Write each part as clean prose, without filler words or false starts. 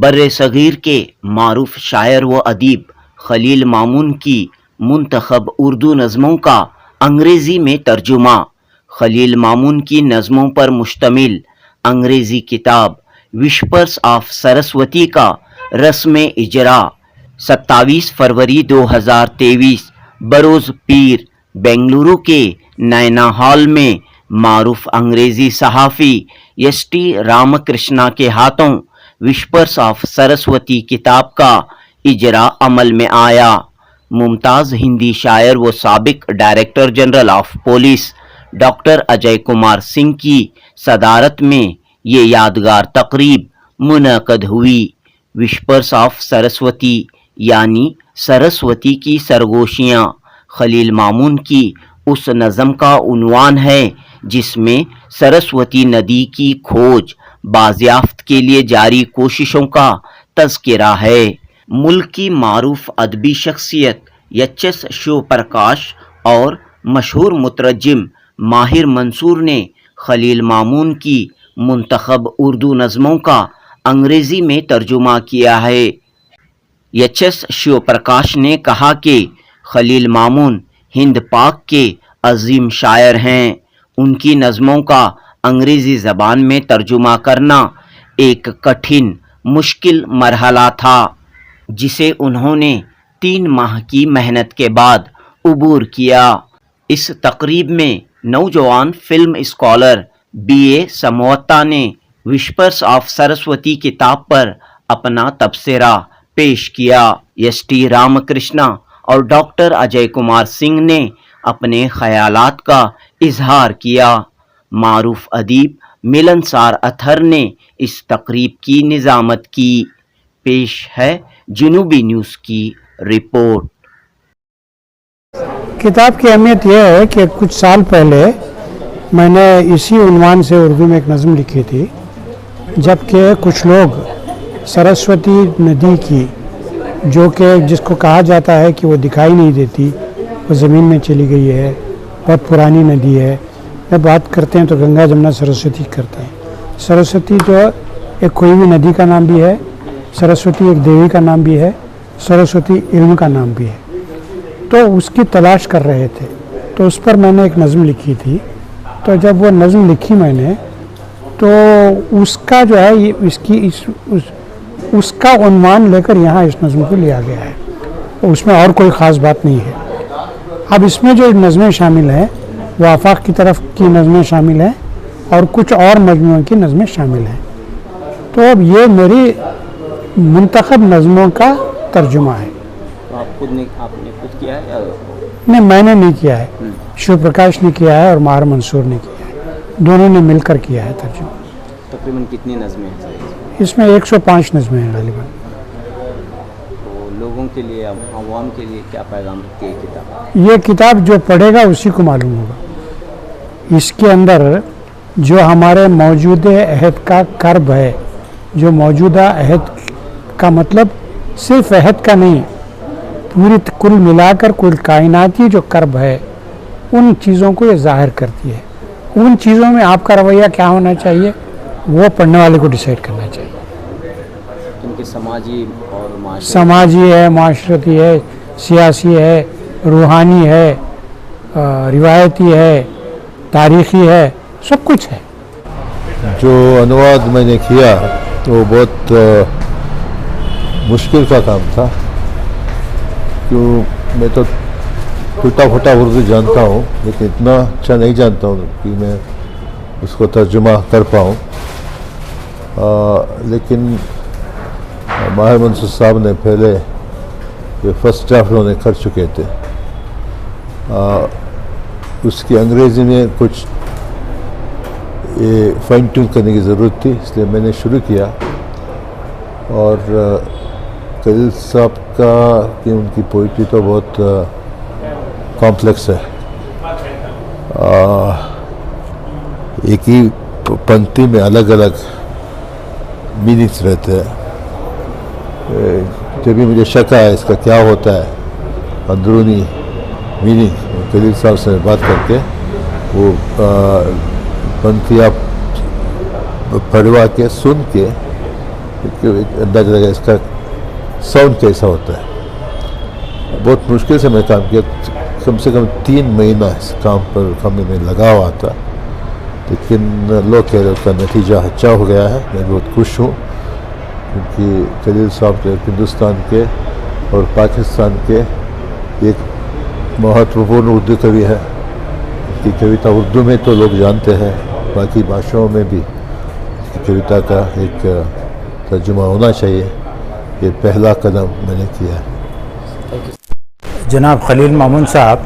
بر صغیر کے معروف شاعر و ادیب خلیل مامون کی منتخب اردو نظموں کا انگریزی میں ترجمہ۔ خلیل مامون کی نظموں پر مشتمل انگریزی کتاب وشپرز آف سرسوتی کا رسم اجراء 27 فروری 2023 بروز پیر بنگلورو کے نینا ہال میں معروف انگریزی صحافی ایس ٹی رام کرشنا کے ہاتھوں وشپرز آف سرسوتی کتاب کا اجراء عمل میں آیا۔ ممتاز ہندی شاعر و سابق director general of police doctor Ajay Kumar Singh کی صدارت میں یہ یادگار تقریب منعقد ہوئی۔ وشپرز آف سرسوتی یعنی سرسوتی کی سرگوشیاں خلیل مامون کی اس نظم کا عنوان ہے جس میں سرسوتی ندی کی کھوج بازیافت کے لیے جاری کوششوں کا تذکرہ ہے۔ ملک کی معروف ادبی شخصیت ایچ ایس شیو پرکاش اور مشہور مترجم ماہر منصور نے خلیل مامون کی منتخب اردو نظموں کا انگریزی میں ترجمہ کیا ہے۔ ایچ ایس شیو پرکاش نے کہا کہ خلیل مامون ہند پاک کے عظیم شاعر ہیں۔ ان کی نظموں کا انگریزی زبان میں ترجمہ کرنا ایک کٹھن مشکل مرحلہ تھا جسے انہوں نے 3 ماہ کی محنت کے بعد عبور کیا۔ اس تقریب میں نوجوان فلم اسکالر بی اے سموتا نے وشپرز آف سرسوتی کتاب پر اپنا تبصرہ پیش کیا۔ ایس ٹی رام کرشنا اور ڈاکٹر اجے کمار سنگھ نے اپنے خیالات کا اظہار کیا۔ معروف ادیب ملنسار اتھر نے اس تقریب کی نظامت کی۔ پیش ہے جنوبی نیوز کی رپورٹ۔ کتاب کی اہمیت یہ ہے کہ کچھ سال پہلے میں نے اسی عنوان سے اردو میں ایک نظم لکھی تھی، جبکہ کچھ لوگ سرسوتی ندی کی، جو کہ جس کو کہا جاتا ہے کہ وہ دکھائی نہیں دیتی، وہ زمین میں چلی گئی ہے، بہت پرانی ندی ہے، جب بات کرتے ہیں تو گنگا جمنا سرسوتی کرتے ہیں۔ سرسوتی جو ایک کوئی بھی ندی کا نام بھی ہے، سرسوتی ایک دیوی کا نام بھی ہے، سرسوتی علم کا نام بھی ہے، تو اس کی تلاش کر رہے تھے، تو اس پر میں نے ایک نظم لکھی تھی۔ تو جب وہ نظم لکھی میں نے تو اس کا جو ہے اس کا عنوان لے کر یہاں اس نظم کو لیا گیا ہے، اس میں اور کوئی خاص بات نہیں ہے۔ اب اس میں جو نظمیں شامل ہیں وہ آفاق کی طرف کی نظمیں شامل ہیں اور کچھ اور مجموعوں کی نظمیں شامل ہیں۔ تو اب یہ میری منتخب نظموں کا ترجمہ ہے۔ آپ نے خود کیا ہے یا؟ نہیں، میں نے نہیں کیا ہے، شیو پرکاش نے کیا ہے اور ماہر منصور نے کیا ہے، دونوں نے مل کر کیا ہے ترجمہ۔ تقریباً کتنی نظمیں ہیں اس میں 105 نظمیں ہیں غالباً۔ تو لوگوں کے لیے، عوام کے لیے کیا پیغام رکھتی ہے کتاب؟ یہ کتاب جو پڑھے گا اسی کو معلوم ہوگا۔ اس کے اندر جو ہمارے موجودہ عہد کا کرب ہے، جو موجودہ عہد کا مطلب صرف عہد کا نہیں، پوری کل ملا کر کل کائناتی جو کرب ہے، ان چیزوں کو یہ ظاہر کرتی ہے۔ ان چیزوں میں آپ کا رویہ کیا ہونا چاہیے وہ پڑھنے والے کو ڈیسائیڈ کرنا چاہیے۔ ان کے سماجی ہے، معاشرتی ہے، سیاسی ہے، روحانی ہے، روایتی ہے، تاریخی ہے، سب کچھ ہے۔ جو انواد میں نے کیا وہ بہت مشکل کا کام تھا، کیوں میں تو ٹوٹا پھوٹا اردو جانتا ہوں لیکن اتنا اچھا نہیں جانتا ہوں کہ میں اس کو ترجمہ کر پاؤں۔ لیکن ماہر منصور صاحب نے پہلے یہ فرسٹ ڈرافٹ انہوں نے کر چکے تھے، اس کی انگریزی میں کچھ یہ فائن ٹیون کرنے کی ضرورت تھی، اس لیے میں نے شروع کیا۔ اور خلیل صاحب کا کہ ان کی پوئٹری تو بہت کمپلیکس ہے، ایک ہی پنکتی میں الگ الگ میننگس رہتے ہیں۔ جب بھی مجھے شک آیا اس کا کیا ہوتا ہے اندرونی میننگ، خلیل صاحب سے بات کر کے وہ پنکتیاں پڑھوا کے سن کے اندازہ لگا اس کا ساؤنڈ کیسا ہوتا ہے. بہت مشکل سے میں کام کیا, کم سے کم 3 مہینہ اس کام میں لگا ہوا تھا, لیکن لوگ کہہ رہے اس کا نتیجہ اچھا ہو گیا ہے. میں بہت خوش ہوں کیونکہ خلیل صاحب جو ہندوستان کے اور پاکستان کے ایک مہتوپورن اردو کوی ہے. اس کی کویتا اردو میں تو لوگ جانتے ہیں, باقی بھاشاؤں میں بھی اس کی کویتا کا ایک ترجمہ ہونا چاہیے. یہ پہلا قدم میں نے کیا ہے. جناب خلیل مامون صاحب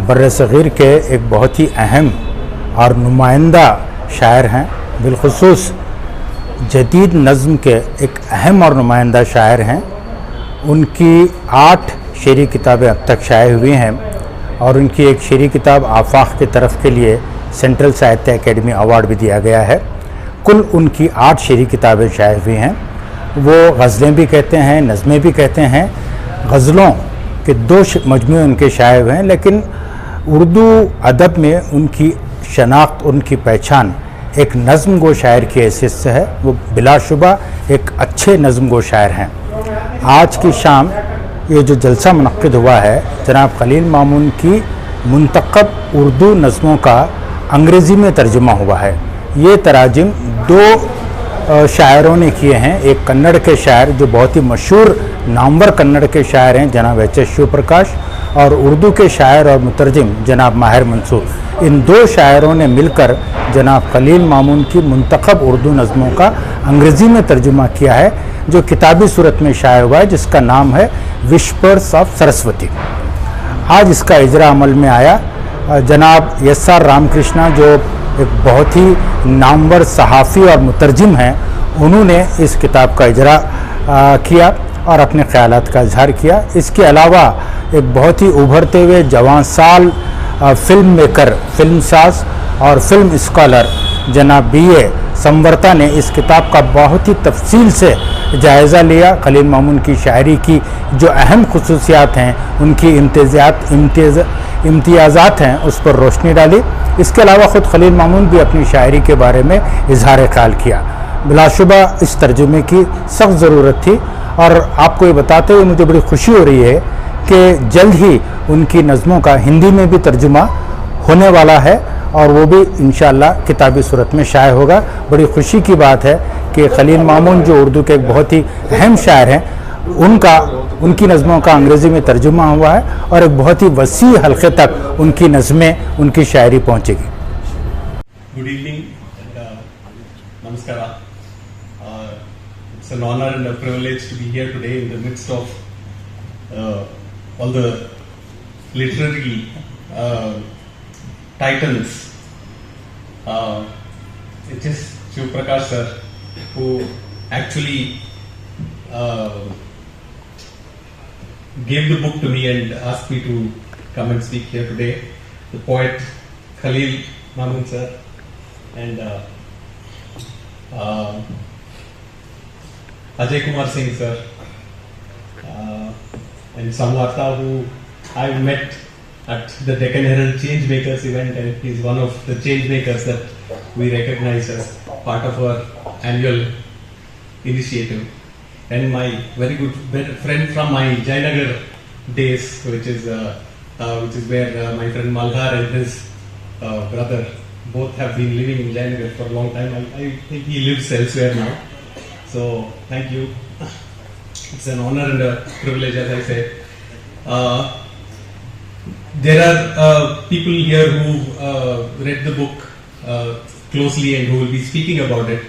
بر صغیر کے ایک بہت ہی اہم اور نمائندہ شاعر ہیں. بالخصوص جدید نظم کے ایک اہم اور نمائندہ شاعر ہیں. ان کی 8 شعری کتابیں اب تک شائع ہوئی ہیں اور ان کی ایک شعری کتاب آفاق کی طرف کے لیے سینٹرل ساہتیہ اکیڈمی ایوارڈ بھی دیا گیا ہے. کل ان کی 8 شعری کتابیں شائع ہوئی ہیں. وہ غزلیں بھی کہتے ہیں, نظمیں بھی کہتے ہیں. غزلوں کے 2 مجموعے ان کے شائع ہوئے ہیں, لیکن اردو ادب میں ان کی شناخت, ان کی پہچان ایک نظم گو شاعر کی حیثیت سے ہے. وہ بلا شبہ ایک اچھے نظم گو شاعر ہیں. آج کی شام یہ جو جلسہ منعقد ہوا ہے, جناب خلیل مامون کی منتخب اردو نظموں کا انگریزی میں ترجمہ ہوا ہے. یہ تراجم 2 شاعروں نے کیے ہیں. ایک کنڑ کے شاعر جو بہت ہی مشہور نامور کنڑ کے شاعر ہیں جناب ایچ ایس شیو پرکاش, اور اردو کے شاعر اور مترجم جناب ماہر منصور. ان 2 شاعروں نے مل کر جناب خلیل مامون کی منتخب اردو نظموں کا انگریزی میں ترجمہ کیا ہے, جو کتابی صورت میں شائع ہوا ہے, جس کا نام ہے وشپرز آف سرسوتی. آج اس کا اجراء عمل میں آیا. جناب یس آر رام کرشنا جو ایک بہت ہی نامور صحافی اور مترجم ہیں, انہوں نے اس کتاب کا اجراء کیا اور اپنے خیالات کا اظہار کیا. اس کے علاوہ ایک بہت ہی ابھرتے ہوئے جوان سال فلم میکر, فلم ساز اور فلم اسکالر جناب بی اے سمورتا نے اس کتاب کا بہت ہی تفصیل سے جائزہ لیا. خلیل مامون کی شاعری کی جو اہم خصوصیات ہیں, ان کی امتیازات ہیں, اس پر روشنی ڈالی. اس کے علاوہ خود خلیل مامون بھی اپنی شاعری کے بارے میں اظہار خیال کیا. بلا شبہ اس ترجمے کی سخت ضرورت تھی, اور آپ کو یہ بتاتے ہوئے مجھے بڑی خوشی ہو رہی ہے کہ جلد ہی ان کی نظموں کا ہندی میں بھی ترجمہ ہونے والا ہے, اور وہ بھی انشاءاللہ کتابی صورت میں شائع ہوگا. بڑی خوشی کی بات ہے کہ خلیل مامون جو اردو کے ایک بہت ہی اہم شاعر ہیں, ان کی نظموں کا انگریزی میں ترجمہ ہوا ہے, اور ایک بہت ہی وسیع حلقے تک ان کی نظمیں, ان کی شاعری پہنچے گی. Good evening and namaskara. It's an honor and a privilege to be here today in the midst of all the literary titans. It is Shiv Prakash sir who actually gave the book to me and asked me to come and speak here today. The poet Khaleel Mamoon sir and Ajay Kumar Singh sir and Samvarta, who I met at the Deccan Herald Changemakers event, and he is one of the changemakers that we recognize as part of our annual initiative. And my very good friend from my Jayanagar days, which is where my friend Malhar and his brother both have been living in Jayanagar for a long time. I think he lives elsewhere now. So thank you. It's an honor and a privilege, as I said. There are people here who read the book closely and who will be speaking about it.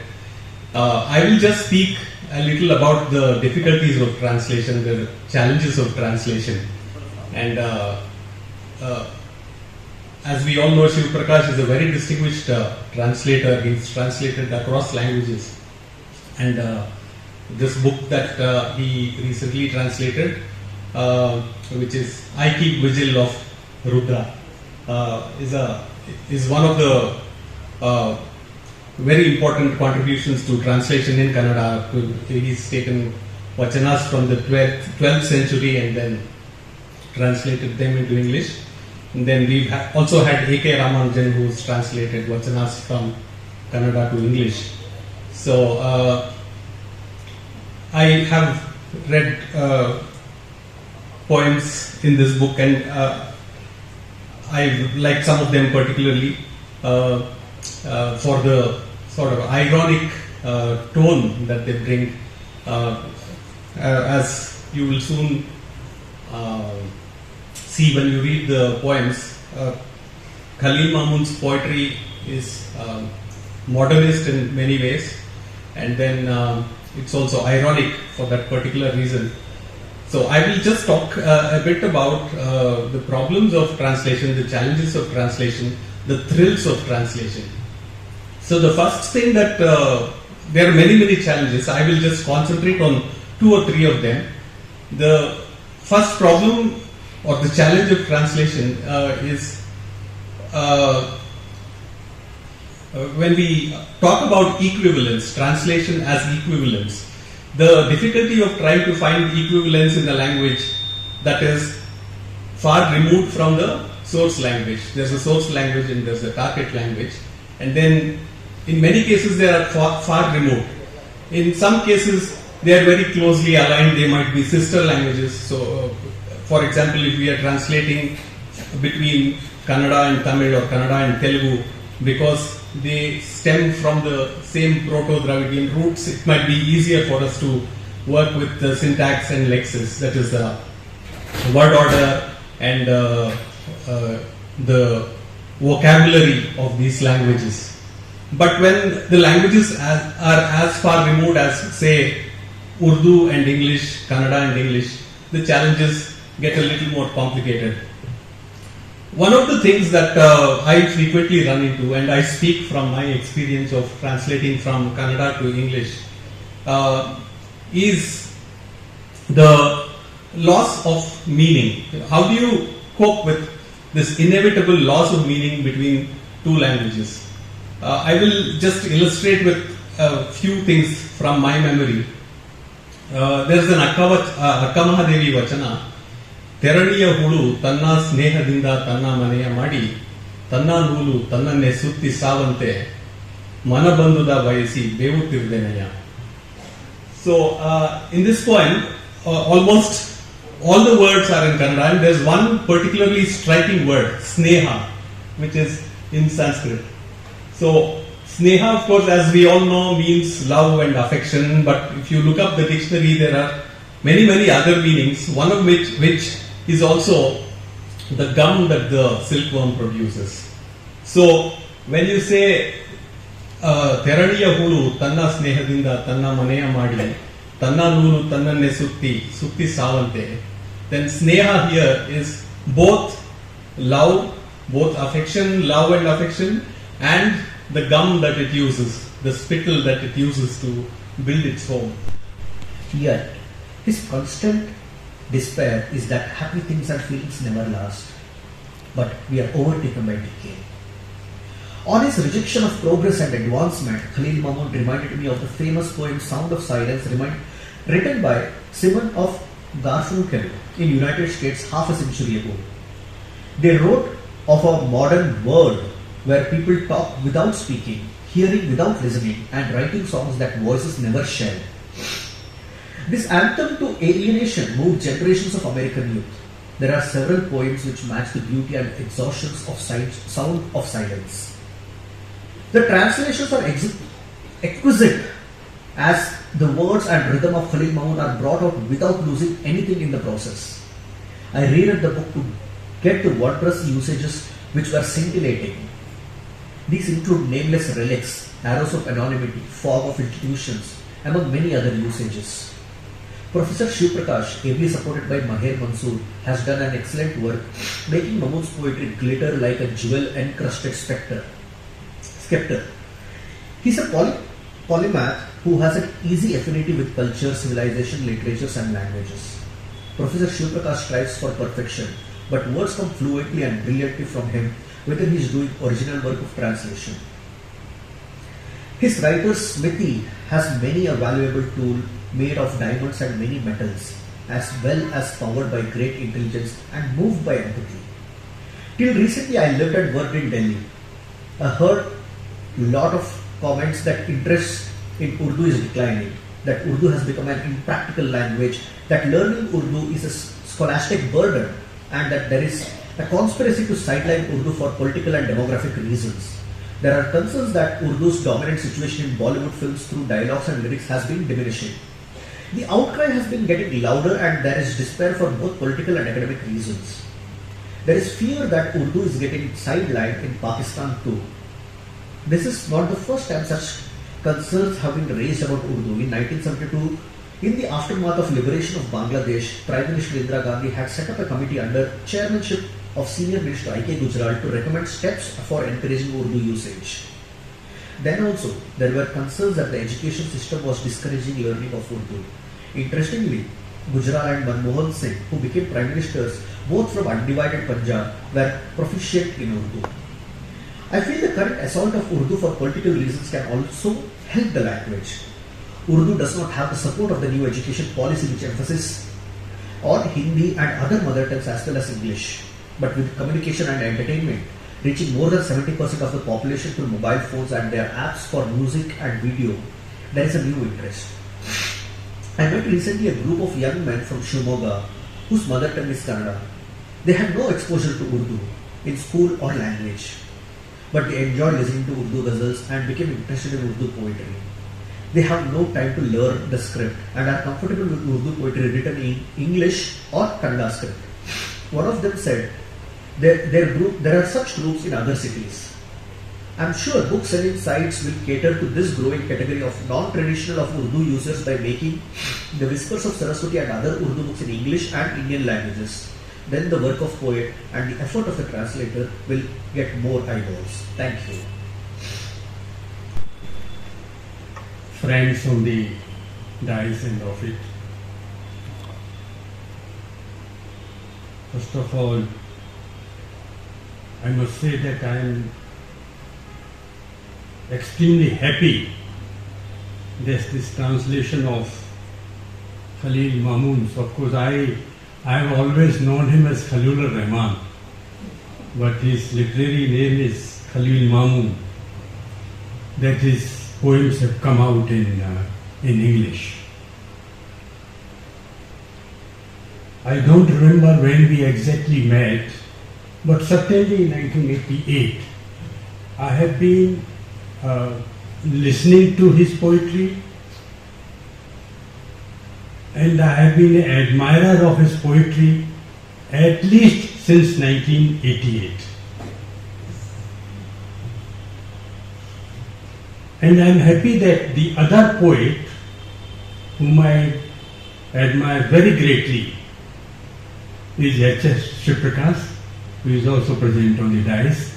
I will just speak a little about the difficulties of translation, the challenges of translation. And as we all know, Shiv Prakash is a very distinguished translator. He's translated across languages. And this book that he recently translated, which is I Keep Vigil of Rudra, is one of the very important contributions to translation in Kannada. He's taken vachanas from the 12th century and then translated them into English. And then we've also had A.K. Ramanujan, who's translated vachanas from Kannada to English. So I have read poems in this book, and I like some of them particularly for the sort of ironic tone that they bring. As you will soon see when you read the poems, Khaleel Mamoon's poetry is modernist in many ways, and then it's also ironic for that particular reason. So I will just talk a bit about the problems of translation, the challenges of translation, the thrills of translation. So the first thing that there are many challenges. I will just concentrate on 2 or 3 of them. The first problem or the challenge of translation is when we talk about equivalence, translation as equivalence, the difficulty of trying to find equivalence in a language that is far removed from the source language. There's a source language and there's a target language, and then in many cases they are far removed. In some cases they are very closely aligned, they might be sister languages. So for example, if we are translating between Kannada and Tamil or Kannada and Telugu, because they stem from the same Proto-Dravidian roots, it might be easier for us to work with the syntax and lexis, that is the word order and the vocabulary of these languages. But when the languages are as far removed as, say, Urdu and English, Kannada and English, the challenges get a little more complicated. One of the things that I frequently run into, and I speak from my experience of translating from Kannada to English, is the loss of meaning. How do you cope with this inevitable loss of meaning between 2 languages? I will just illustrate with a few things from my memory. There is an Akka Mahadevi Vachana. ತೆರಳಿಯ ಹುಳು ತನ್ನ ಸ್ನೇಹದಿಂದ ತನ್ನ ಮನೆಯ ಮಾಡಿ ತನ್ನ ನೂಲು ತನ್ನನ್ನೇ ಸುತ್ತಿ ಸಾವಂತೆ ಮನಬಂಧುದ ಬಯಸಿ ಬೇವುತ್ತಿರುವೆನಯ್ಯ. So in this poem, almost all the words are in Kannada, and there's one particularly striking word, sneha, which is in Sanskrit. So sneha, of course, as we all know, means love and affection, but if you look up the dictionary, there are many other meanings, one of which is also the gum that the silkworm produces. So when you say ತೆರಳಿಯ ಹುಳು ತನ್ನ ಸ್ನೇಹದಿಂದ ತನ್ನ ಮನೆಯ ಮಾಡಿ ತನ್ನ ನೂಲು ತನ್ನನ್ನೇ ಸುತ್ತಿ ಸಾವಂತೆ, then sneha here is both love, both affection, love and affection, and the gum that it uses, the spittle that it uses to build its home. Yet his constant despair is that happy things and feelings never last, but we are overtaken by decay. On his rejection of progress and advancement, Khaleel Mamoon reminded me of the famous poem Sound of Silence, written by Simon of Garfunkel in United States half a century ago. They wrote of a modern world where people talk without speaking, hearing without listening, and writing songs that voices never shared. This anthem to alienation moved generations of American youth. There are several poems which match the beauty and exhaustions of Sound of Silence. The translations are exquisite as the words and rhythm of Khaleel Mamoon are brought out without losing anything in the process. I reread the book to get the wordpress usages which were scintillating. These include nameless relics, arrows of anonymity, fog of institutions, among many other usages. Professor Shiv Prakash, ably supported by Maher Mansoor, has done an excellent work making Mamoon's poetry glitter like a jewel-encrusted scepter. He's a polymath who has an easy affinity with culture, civilization, literatures and languages. Professor Shiv Prakash strives for perfection, but words come fluently and brilliantly from him whether he is doing original work of translation. His writer's smithy has many a valuable tool made of diamonds and many metals, as well as powered by great intelligence and moved by empathy. Till recently I lived and worked in Delhi. I heard a lot of comments that interest in Urdu is declining. that Urdu has become an impractical language, that learning Urdu is a scholastic burden, and that there is a conspiracy to sideline Urdu for political and demographic reasons. There are concerns that Urdu's dominant situation in Bollywood films through dialogues and lyrics has been diminishing. The outcry has been getting louder, and there is despair for both political and academic reasons. There is fear that Urdu is getting sidelined in Pakistan too. This is not the first time such concerns have been raised about Urdu. In 1972, in the aftermath of liberation of Bangladesh, Prime Minister Indira Gandhi had set up a committee under chairmanship of Senior Minister I.K. Gujral to recommend steps for encouraging Urdu usage. Then also, there were concerns that the education system was discouraging learning of Urdu. Interestingly, Gujral and Manmohan Singh, who became Prime Ministers, both from undivided Punjab, were proficient in Urdu. I feel the current assault of Urdu for political reasons can also help the language. Urdu does not have the support of the new education policy which emphasizes on Hindi and other mother tongues as well as English. But with communication and entertainment reaching more than 70% of the population through mobile phones and their apps for music and video, there is a new interest. I met recently a group of young men from Shimoga whose mother tongue is Kannada. They had no exposure to Urdu in school or language, but they enjoyed listening to Urdu ghazals and became interested in Urdu poetry. They have no time to learn the script and are comfortable with Urdu poetry written in English or Kannada script. One of them said, there are such groups in other cities. I'm sure book selling sites will cater to this growing category of non-traditional of Urdu users by making the Whispers of Saraswati and other Urdu books in English and Indian languages. Then the work of poet and the effort of the translator will get more eyeballs. Thank you. Friends on the dais and of it. First of all, I must say that I am extremely happy that this translation of Khaleel Mamoon. So of course I have always known him as Khalil Rahman, but his literary name is Khaleel Mamoon. That his poems have come out in English. I don't remember when we exactly met, but certainly in 1988, I have been listening to his poetry, and I have been an admirer of his poetry at least since 1988. And I am happy that the other poet, whom I admire very greatly, is H.S. Shiprakas, who is also present on the dais,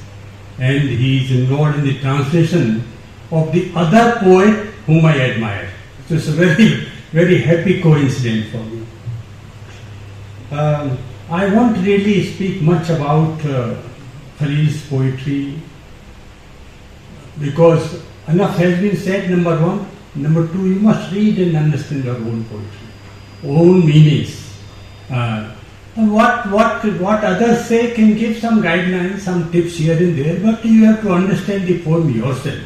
and he is involved in the translation of the other poet whom I admire. So it's a very, very happy coincidence for me. I won't really speak much about Khaleel's poetry because enough has been said, number one. Number two, you must read and understand your own poetry, own meanings. What others say can give some guidelines, some tips here and there, but you have to understand the poem yourself,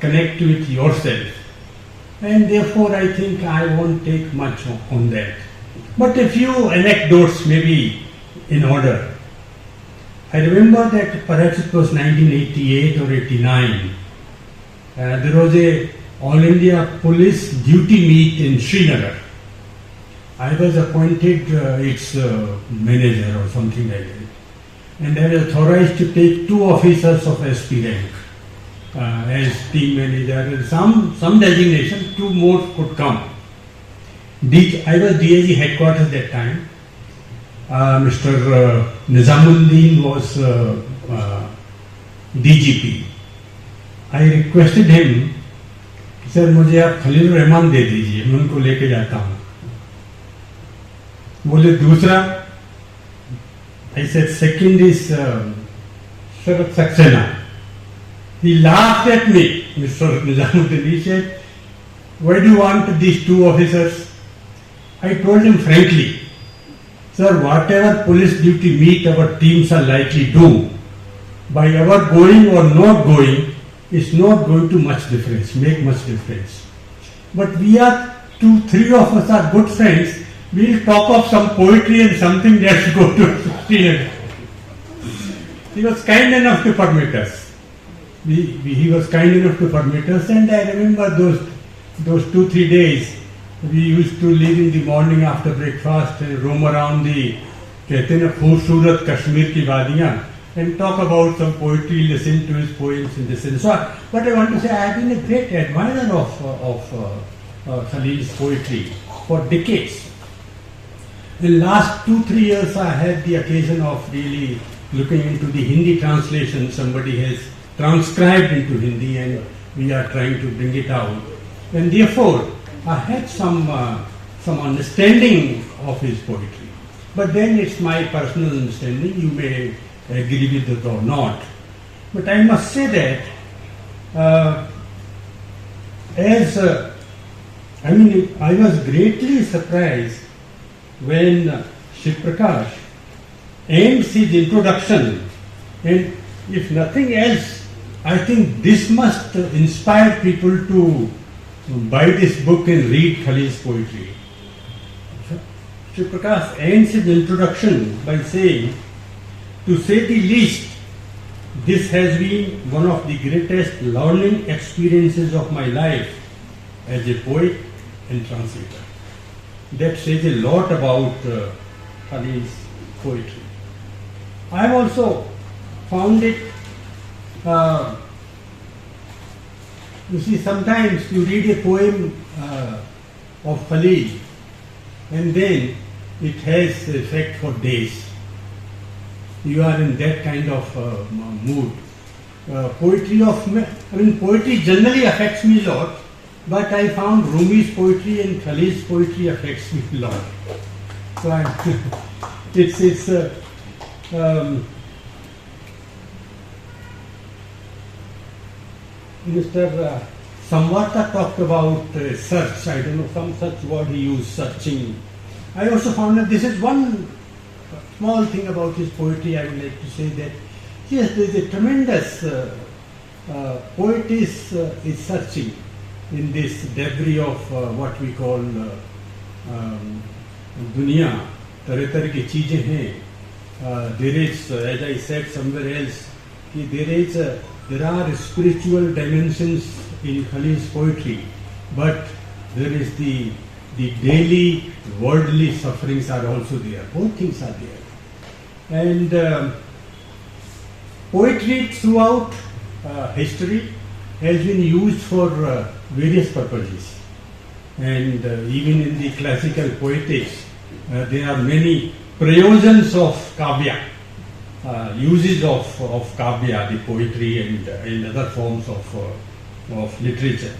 connect to it yourself. And therefore I think I won't take much on that. But a few anecdotes maybe in order. I remember that perhaps it was 1988 or 89. There was a All India Police duty meet in Srinagar. I was appointed its manager or something like that. And I was authorized to take 2 officers of SP rank as team manager and some designation, 2 more could come. I was DAG headquarters at that time. Mr. Nizamuddin was DGP. I requested him, sir मुझे आप खलील रहमान दे दीजिए, मैं उनको लेके जाता हूँ. बोले दूसरा, I said second is Sharat Saxena. He laughed at me, Mr. Nizamuddin. He said, why do you want these 2 officers? I told him frankly, sir, whatever police duty meet our teams are likely do, by our going or not going, is not going to make much difference. But we are three of us are good friends, we'll talk of some poetry and something that's go to Srinagar. He was kind enough to permit us. He was kind enough to permit us, and I remember those 2-3 days. We used to leave in the morning after breakfast and roam around the कहते हैं ना खूबसूरत कश्मीर की वादियाँ and talk about some poetry, listen to his poems in this sense. So what I want to say, I have been a great admirer of Khalil's poetry for decades. In the last 2-3 years, I had the occasion of really looking into the Hindi translation. Somebody has transcribed into Hindi, and we are trying to bring it out. And therefore, I had some understanding of his poetry. But then it's my personal understanding. You may agree with it or not. But I must say that I was greatly surprised when Shiv Prakash ends his introduction, and if nothing else, I think this must inspire people to buy this book and read Khalil's poetry. Shiv Prakash ends his introduction by saying, to say the least, this has been one of the greatest learning experiences of my life as a poet and translator. That says a lot about Khalil's poetry. I have also found it, you see, sometimes you read a poem of Khalil and then it has effect for days. You are in that kind of mood. Poetry generally affects me a lot, but I found Rumi's poetry and Khalil's poetry affects me a lot. So Mr. Samvata talked about search. I don't know, some such word he used, searching. I also found that this is one small thing about his poetry. I would like to say that yes, there is a tremendous poet is searching in this debris of what we call dunya. Tarah ki cheezein hain. There is, as I said somewhere else, there are spiritual dimensions in Khalil's poetry, but there is the daily worldly sufferings are also there. Both things are there. And poetry throughout history has been used for various purposes. And even in the classical poetics, there are many prayogens of kavya, uses of kavya, the poetry and other forms of literature.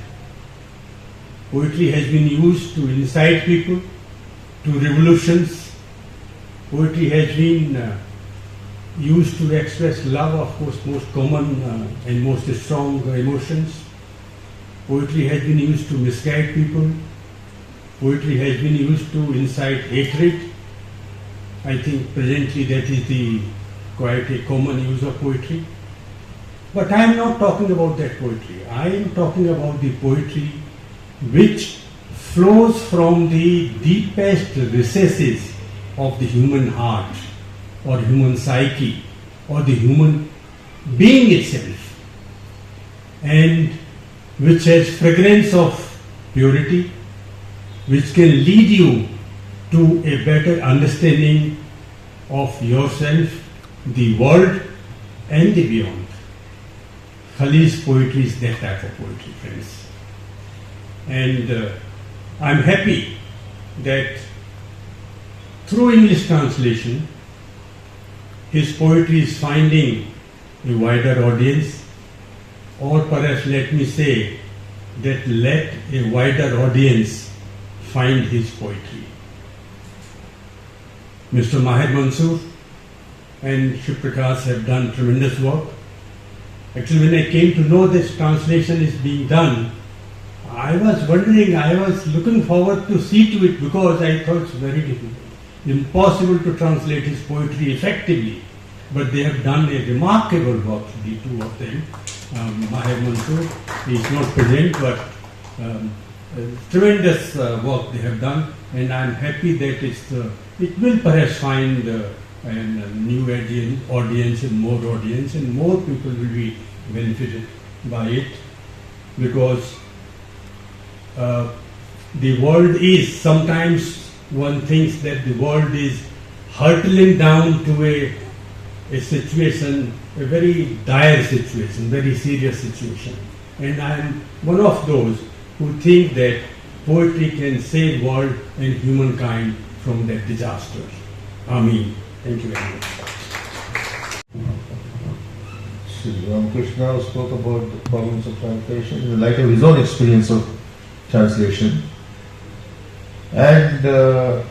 Poetry has been used to incite people to revolutions. Poetry has been used to express love, of course, most common and most strong emotions. Poetry has been used to misguide people. Poetry has been used to incite hatred. I think presently that is quite a common use of poetry. But I am not talking about that poetry. I am talking about the poetry which flows from the deepest recesses of the human heart or human psyche or the human being itself, and which has fragrance of purity, which can lead you to a better understanding of yourself, the world and the beyond. Khalil's poetry is that type of poetry, friends. And I'm happy that through English translation, his poetry is finding a wider audience, or perhaps let me say that let a wider audience find his poetry. Mr. Mahir Mansoor and Shiv Prakash have done tremendous work. Actually, when I came to know this translation is being done, I was wondering, I was looking forward to see to it, because I thought it's very difficult, impossible to translate his poetry effectively. But they have done a remarkable work, the two of them. Mahir Mansoor is not present, but tremendous work they have done, and I am happy that it will perhaps find a new audience and more people will be benefited by it, because the world is, sometimes one thinks that the world is hurtling down to a situation, a very dire situation, very serious situation. And I am one of those who think that poetry can save world and humankind from that disaster. Amen. Thank you very much. Sri Ramakrishna spoke about the problems of translation in the light of his own experience of translation, and a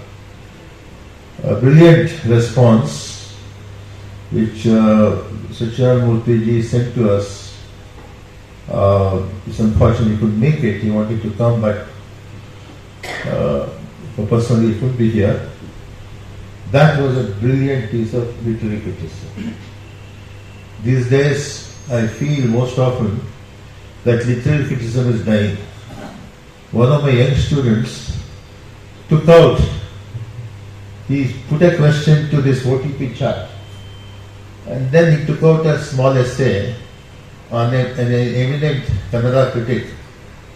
brilliant response which Sachar Murthy ji sent to us. It's unfortunate he couldn't make it. He wanted to come, but personally he couldn't be here. That was a brilliant piece of literary criticism. These days, I feel most often that literary criticism is dying. One of my young students he put a question to this OTP chat, and then he took out a small essay on an eminent Kannada critic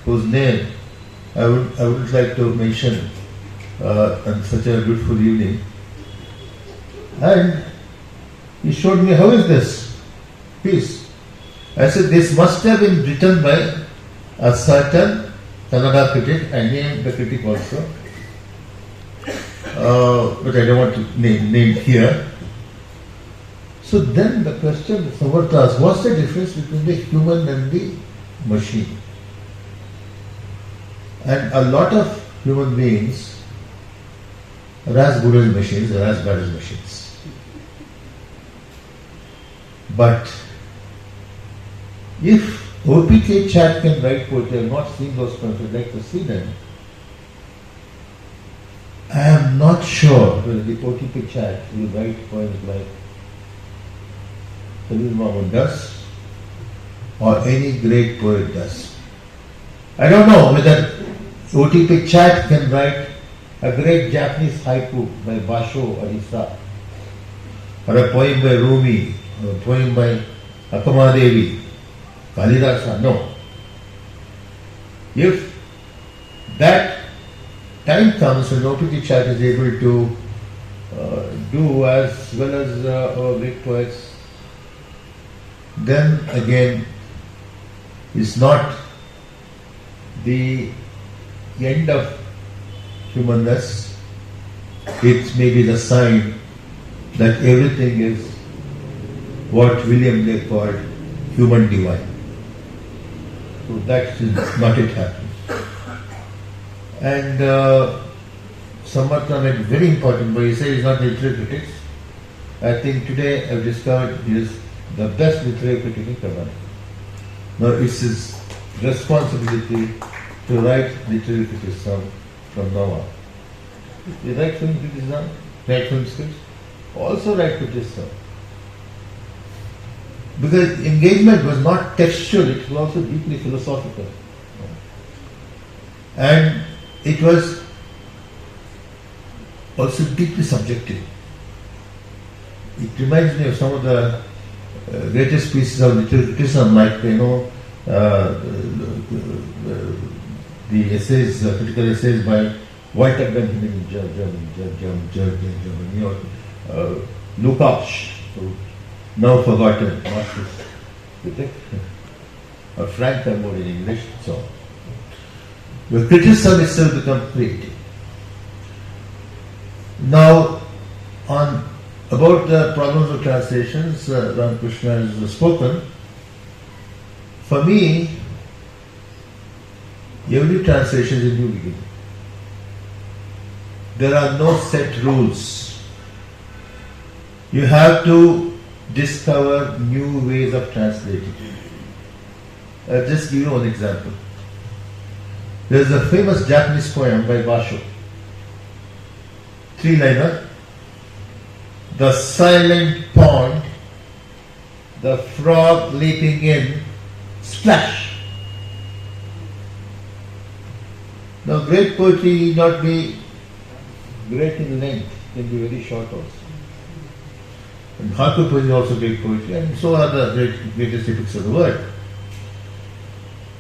whose name I wouldn't like to mention on such a beautiful evening. And he showed me, how is this piece? I said, this must have been written by a certain Kannada critic. I named the critic also, but I don't want to name here. So then the question someone asked, what's the difference between the human and the machine? And a lot of human beings are as good as machines, are as bad as machines. But if OPK chat can write poetry, I have not seen those poems, I'd like to see them. I am not sure whether the OTP chat will write poems like Khaleel Mamoon does, or any great poet does. I don't know whether OTP chat can write a great Japanese haiku by Basho or Isa, or a poem by Rumi, or a poem by Akamadevi, Kalidasa. No. If that time comes when OTP chat is able to do as well as our great poets, then again it's not the end of humanness. It may be the sign that everything is what William Blake called human divine. So that is not it happening. And Samartha made very important, but he said he's not literary critics. I think today I've discovered he is the best literary critic in Karnataka. Now it's his responsibility to write literary criticism from now on. You write film criticism, write film scripts, also write criticism. Because engagement was not textual, it was also deeply philosophical. And it was also deeply subjective. It reminds me of some of the greatest pieces of literary criticism, like, the essays, critical essays by Walter Benjamin in Germany, or Lukács, now forgotten, Marxist critic, or Frank Kermode in English, so on. The criticism itself becomes creative. Now, about the problems of translations, Ramakrishna has spoken. For me, every translation is a new beginning. There are no set rules. You have to discover new ways of translating. I'll just give you one example. There is a famous Japanese poem by Basho. 3-liner. The silent pond, the frog leaping in, splash. Now, great poetry need not be great in length, can be very short also. And Harper poetry is also great poetry, and so are the greatest epics of the world.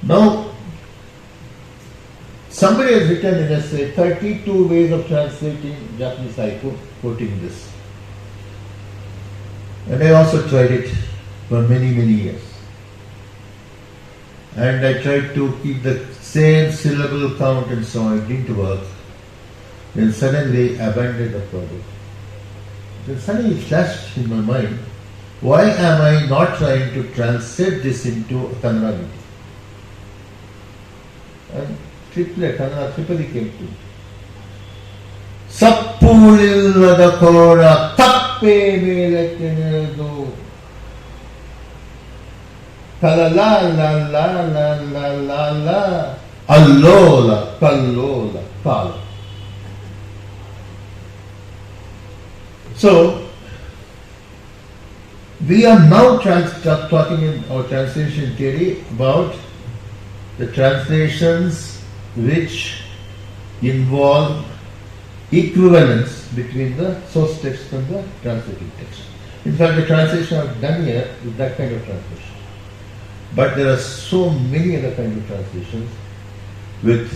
Now, somebody has written in a essay 32 ways of translating Japanese haiku, quoting this. And I also tried it for many, many years. And I tried to keep the same syllable count and so on. It didn't work. Then suddenly I abandoned the project. Then suddenly it flashed in my mind, why am I not trying to translate this into Kannada meaning? And Kannada triply came to me. Sappulillada kora tappe mele tenedu kalala la la la la la la allola kallola kala. So we are now talking in our translation theory about the translations which involve equivalence between the source text and the translated text. In fact, the translation I've done here is that kind of translation. But there are so many other kinds of translations with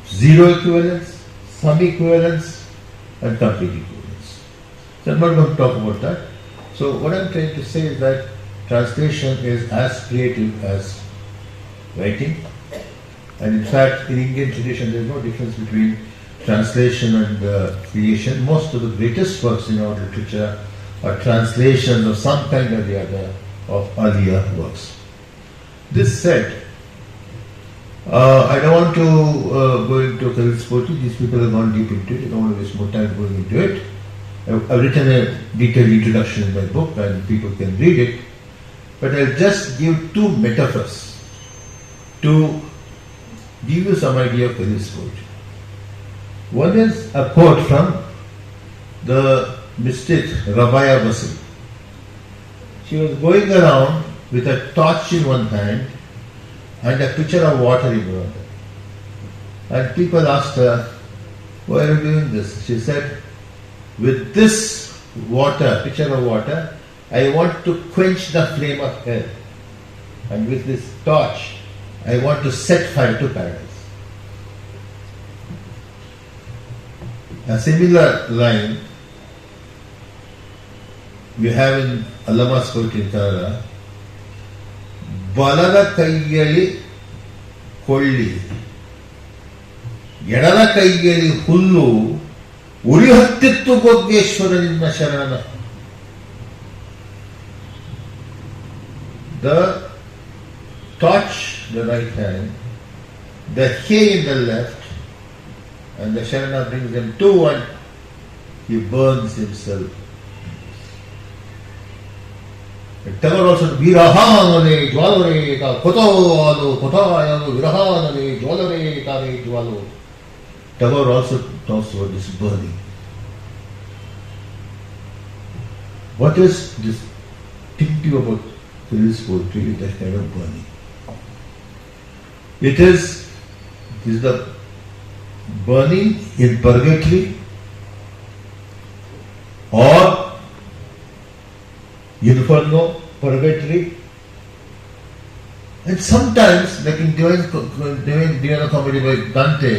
zero equivalence, some equivalence, and complete equivalence. So I'm not going to talk about that. So what I'm trying to say is that translation is as creative as writing. And in fact, in Indian tradition, there is no difference between translation and creation. Most of the greatest works in our literature are translations of some kind or the other of earlier works. This said, I don't want to go into Khalil's poetry. These people have gone deep into it. I don't want to waste more time going into it. I've written a detailed introduction in my book and people can read it. But I'll just give two metaphors to give you some idea of Khalil's poetry. One is a quote from the mystic Rabaya Basri. She was going around with a torch in one hand and a pitcher of water in the other. And people asked her, why are you doing this? She said, with this water, pitcher of water, I want to quench the flame of hell. And with this torch, I want to set fire to paradise. A similar line we have in Allama's poetry in Kannada. ಬಲದ ಕೈಯಲ್ಲಿ ಕೊಳ್ಳಿ ಎಡದ ಕೈಯಲ್ಲಿ ಹುಲ್ಲು ಉರಿ ಹತ್ತಿತ್ತು ಗೊಗ್ಗೇಶ್ವರ ನಿನ್ನ ಶರಣ. The torch, the right hand, the hay in the left, and the Sharana brings them to one. He burns himself. Tagore also, Virahanane Jwalare Ka Kotavalo Kotayano Virahanane Jwalare Kame Jwalo. Tagore also talks about this burning. What is distinctive about Khalil's poetry is that kind of burning. It is the burning in purgatory or inferno, purgatory, and sometimes, like in Divine Comedy by Dante,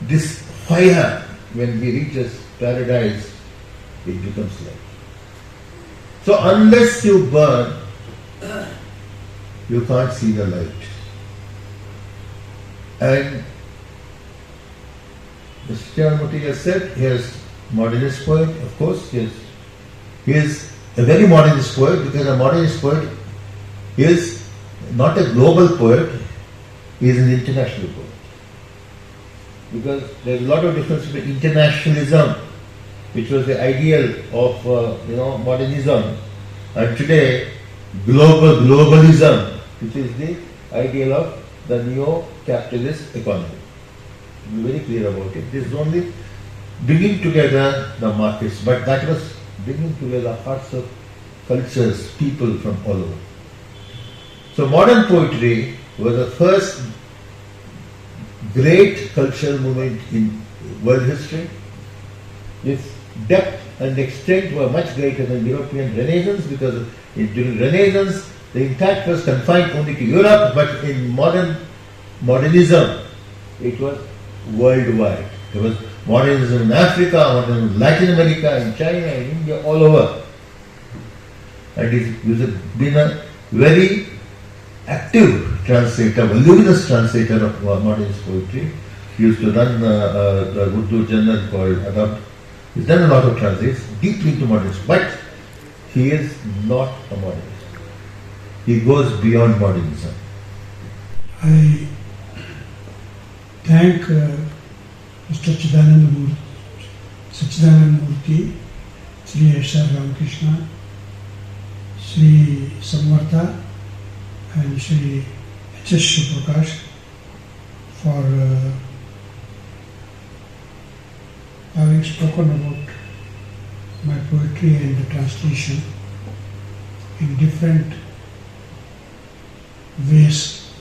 this fire, when he reaches paradise, it becomes light. So unless you burn, you can't see the light. And the Krishnamurti has said, he is modernist poet, of course, he is a very modernist poet, because a modernist poet is not a global poet, he is an international poet. Because there is a lot of difference between internationalism, which was the ideal of modernism, and today globalism, which is the ideal of the neo-capitalist economy. Be very clear about it. This is only bringing together the markets, but that was bringing together hearts of cultures, people from all over. So modern poetry was the first great cultural movement in world history. Its depth and extent were much greater than European Renaissance, because during Renaissance the impact was confined only to Europe, but in modernism it was worldwide. There was modernism in Africa, modernism in Latin America, in China, in India, all over. And he has been a very active translator, voluminous translator of modernist poetry. He used to run the Urdu journal called Adab. He's done a lot of translations, deeply into modernism, but he is not a modernist. He goes beyond modernism. I thank Mr. Sachidanand Murthy, Sri H.R. Ramakrishna, Sri Samvartha, and Sri H.S. Shivaprakash for having spoken about my poetry and the translation in different ways.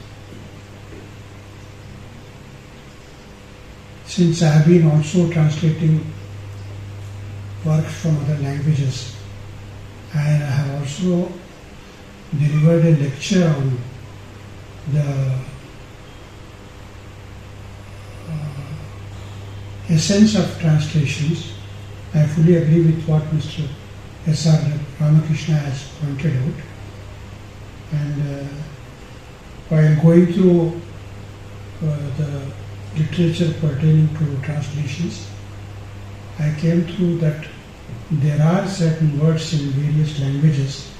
Since I have been also translating works from other languages, I have also delivered a lecture on the essence of translations. I fully agree with what Mr. S.R. Ramakrishna has pointed out. And while going through the literature pertaining to translations, I came through that there are certain words in various languages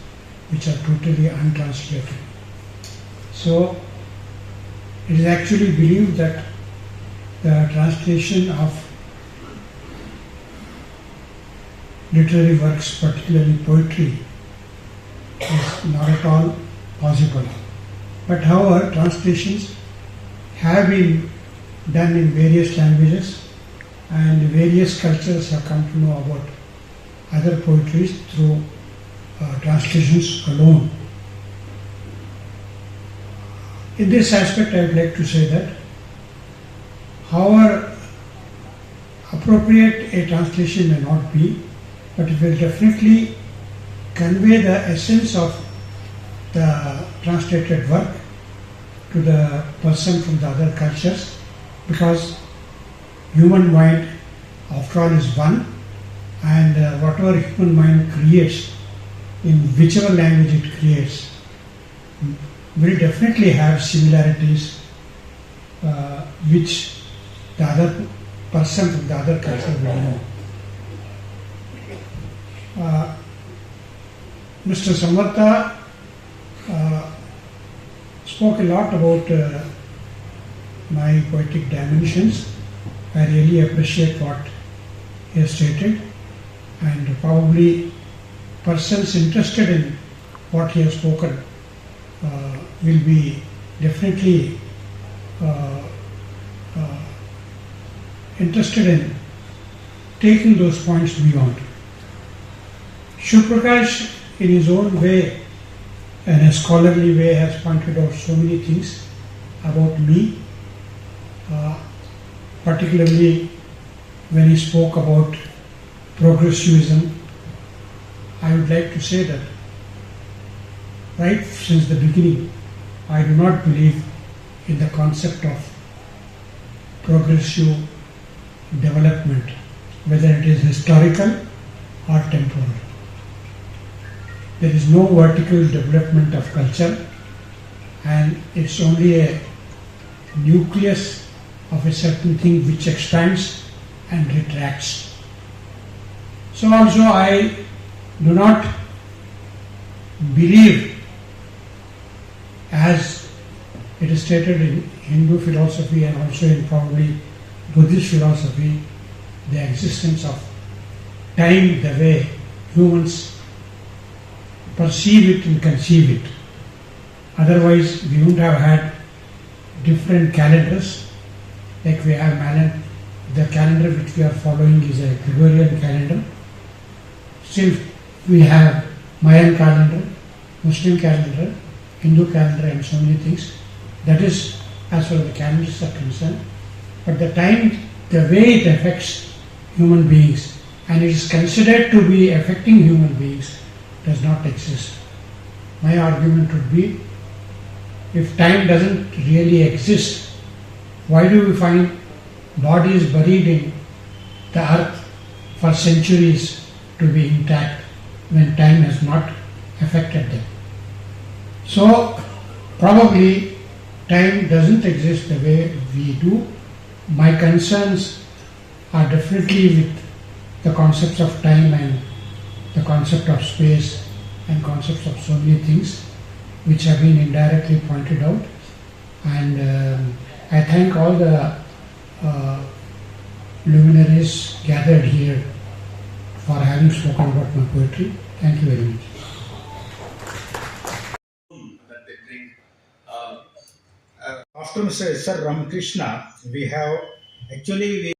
which are totally untranslated. So it is actually believed that the translation of literary works, particularly poetry, is not at all possible. But however, translations have been done in various languages, and various cultures have come to know about other poetries through translations alone. In this aspect, I would like to say that however appropriate a translation may not be, but it will definitely convey the essence of the translated work to the person from the other cultures, because human mind after all is one, and whatever human mind creates in whichever language it creates will definitely have similarities which the other person from the other culture will know. Mr. Samvartha spoke a lot about my poetic dimensions. I really appreciate what he has stated, and probably persons interested in what he has spoken will be definitely interested in taking those points beyond. Shivaprakash, in his own way, in a scholarly way, has pointed out so many things about me, particularly when he spoke about progressivism. I would like to say that right since the beginning, I do not believe in the concept of progressive development, whether it is historical or temporal. There is no vertical development of culture, and it's only a nucleus of a certain thing which expands and retracts. So also I do not believe, as it is stated in Hindu philosophy and also in probably Buddhist philosophy, the existence of time the way humans perceive it and conceive it. Otherwise we wouldn't have had different calendars like we have. The calendar which we are following is a Gregorian calendar. Still we have Mayan calendar, Muslim calendar, Hindu calendar, and so many things. That is as far as the calendars are concerned. but the time, the way it affects human beings and it is considered to be affecting human beings does not exist. My argument would be, if time doesn't really exist, why do we find bodies buried in the earth for centuries to be intact when time has not affected them? So probably time doesn't exist the way we do. My concerns are definitely with the concepts of time and the concept of space and concepts of so many things which have been indirectly pointed out. And I thank all the luminaries gathered here for having spoken about my poetry. Thank you very much. That they bring. After Mr. S. R. Ramakrishna, we have actually